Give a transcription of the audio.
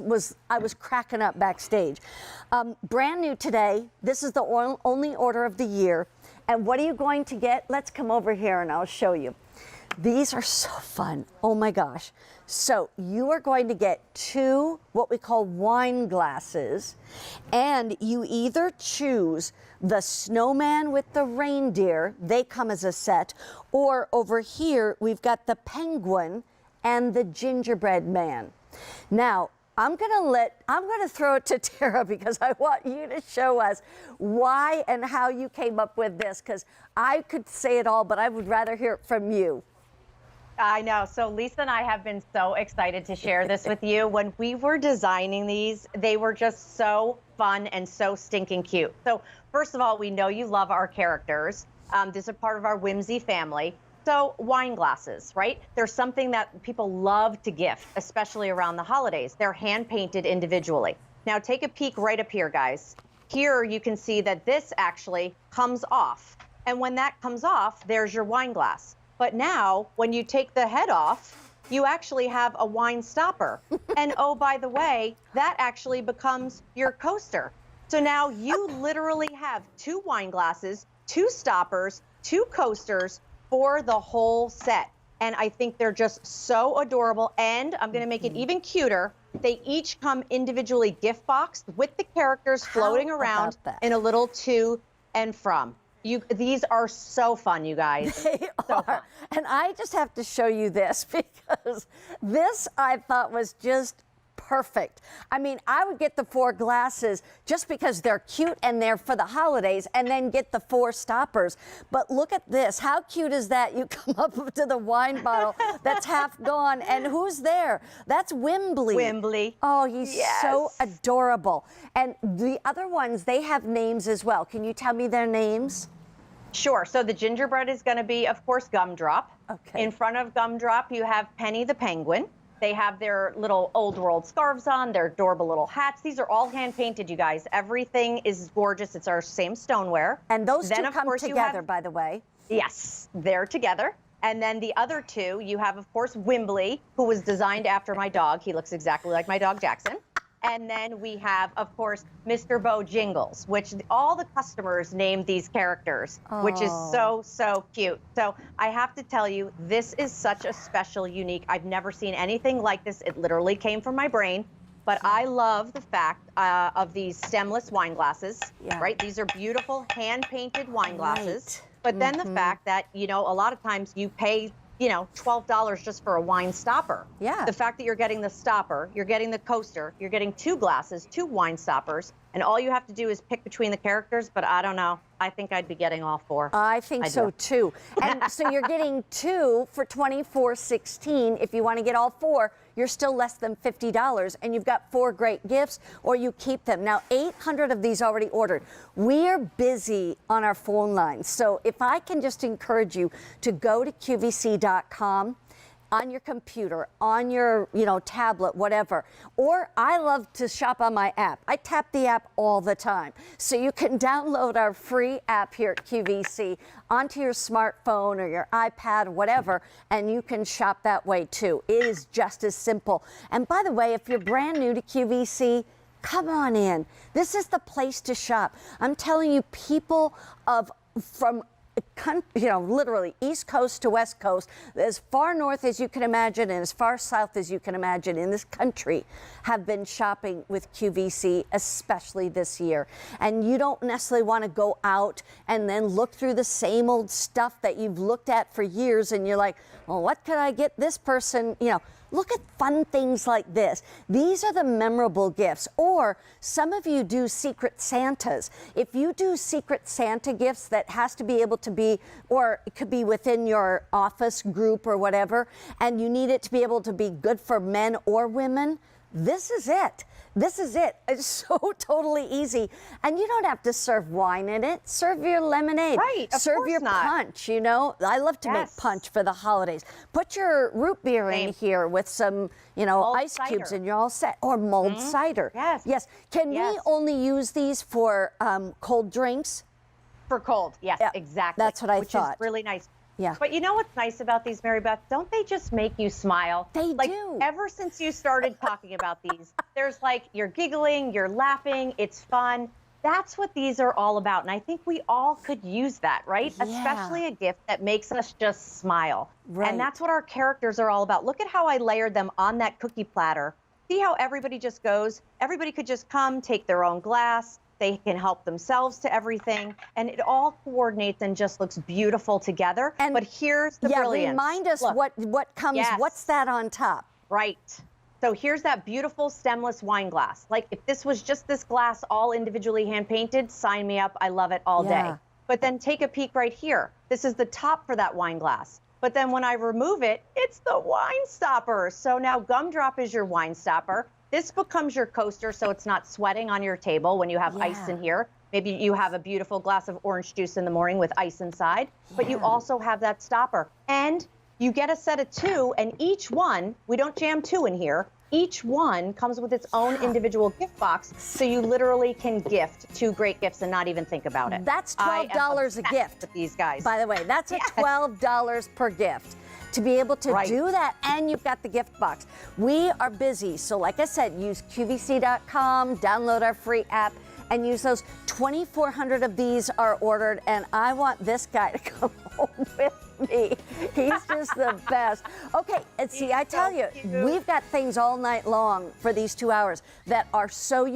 I was cracking up backstage. Brand new today. This is the only order of the year. And what are you going to get? Let's come over here and I'll show you. These are so fun. Oh my gosh. So you are going to get 2 what we call wine glasses, and you either choose the snowman with the reindeer, they come as a set, or over here we've got the penguin and the gingerbread man. Now, I'm gonna throw it to Tara because I want you to show us why and how you came up with this, because I could say it all, but I would rather hear it from you. I know. So Lisa and I have been so excited to share this with you. When we were designing these, they were just so fun and so stinking cute. So first of all, we know you love our characters. This is part of our whimsy family. So wine glasses, right? They're something that people love to gift, especially around the holidays. They're hand painted individually. Now take a peek right up here, guys. Here you can see that this actually comes off. And when that comes off, there's your wine glass. But now, when you take the head off, you actually have a wine stopper. And oh, by the way, that actually becomes your coaster. So now you literally have 2 wine glasses, 2 stoppers, 2 coasters for the whole set. And I think they're just so adorable. And I'm gonna make it even cuter. They each come individually gift boxed with the characters floating around in a little to and from. These are so fun, you guys. They are. Fun. And I just have to show you this because this I thought was just perfect. I mean, I would get the 4 glasses just because they're cute and they're for the holidays, and then get the 4 stoppers. But look at this. How cute is that? You come up to the wine bottle that's half gone, and who's there? That's Wimbley. Wimbley. Oh, he's so adorable. And the other ones, they have names as well. Can you tell me their names? Sure. So the gingerbread is going to be, of course, Gumdrop. Okay. In front of Gumdrop, you have Penny the penguin. They have their little old world scarves on, their adorable little hats. These are all hand painted, you guys. Everything is gorgeous. It's our same stoneware. And those two come together, by the way. Yes, they're together. And then the other 2, you have, of course, Wimbley, who was designed after my dog. He looks exactly like my dog, Jackson. And then we have, of course, Mr. Bojingles, which all the customers named these characters, which is so, so cute. So I have to tell you, this is such a special, unique, I've never seen anything like this. It literally came from my brain. But I love the fact of these stemless wine glasses, right? These are beautiful hand-painted wine glasses. But then the fact that, you know, a lot of times you pay, you know, $12 just for a wine stopper. Yeah. The fact that you're getting the stopper, you're getting the coaster, you're getting 2 glasses, 2 wine stoppers, and all you have to do is pick between the characters, but I don't know. I think I'd be getting all 4. I think so too. And so you're getting 2 for $24.16. If you want to get all 4, you're still less than $50, and you've got 4 great gifts, or you keep them. Now, 800 of these already ordered. We're busy on our phone lines, so if I can just encourage you to go to QVC.com, on your computer, on your, tablet, whatever. Or I love to shop on my app. I tap the app all the time. So you can download our free app here at QVC onto your smartphone or your iPad, whatever, and you can shop that way too. It is just as simple. And by the way, if you're brand new to QVC, come on in. This is the place to shop. I'm telling you, people from literally East Coast to West Coast, as far north as you can imagine and as far south as you can imagine in this country, have been shopping with QVC, especially this year. And you don't necessarily want to go out and then look through the same old stuff that you've looked at for years, and you're like, well, what could I get this person, Look at fun things like this. These are the memorable gifts. Or some of you do Secret Santas. If you do Secret Santa gifts, that has to be able to be, or it could be within your office group or whatever, and you need it to be able to be good for men or women, this is it. This is it. It's so totally easy. And you don't have to serve wine in it. Serve your lemonade. Right, of serve course your not. punch, I love to make punch for the holidays. Put your root beer in here with some, mulled ice cubes, cider. and you're all set. Or mulled cider. Yes. Yes. Can we only use these for cold drinks? For cold, yes, exactly. That's what I thought. Which is really nice. Yeah. But you know what's nice about these, Mary Beth? Don't they just make you smile? They like, do. Ever since you started talking about these, there's like, you're giggling, you're laughing, it's fun. That's what these are all about. And I think we all could use that, right? Yeah. Especially a gift that makes us just smile. Right. And that's what our characters are all about. Look at how I layered them on that cookie platter. See how everybody just goes? Everybody could just come, take their own glass. They can help themselves to everything. And it all coordinates and just looks beautiful together. And but here's the brilliance. Remind us Look, what comes, yes. What's that on top? Right. So here's that beautiful stemless wine glass. Like if this was just this glass all individually hand painted, sign me up. I love it all day. But then take a peek right here. This is the top for that wine glass. But then when I remove it, it's the wine stopper. So now Gumdrop is your wine stopper. This becomes your coaster so it's not sweating on your table when you have ice in here. Maybe you have a beautiful glass of orange juice in the morning with ice inside, but you also have that stopper. And you get a set of 2, and each one, we don't jam 2 in here, each one comes with its own individual gift box, so you literally can gift 2 great gifts and not even think about it. That's $12 a gift. With these guys. By the way, that's a $12 per gift. To be able to do that, and you've got the gift box. We are busy, so like I said, use QVC.com, download our free app, and use those. 2,400 of these are ordered, and I want this guy to come home with me. He's just the best. Okay, and see, I tell you, we've got things all night long for these 2 hours that are so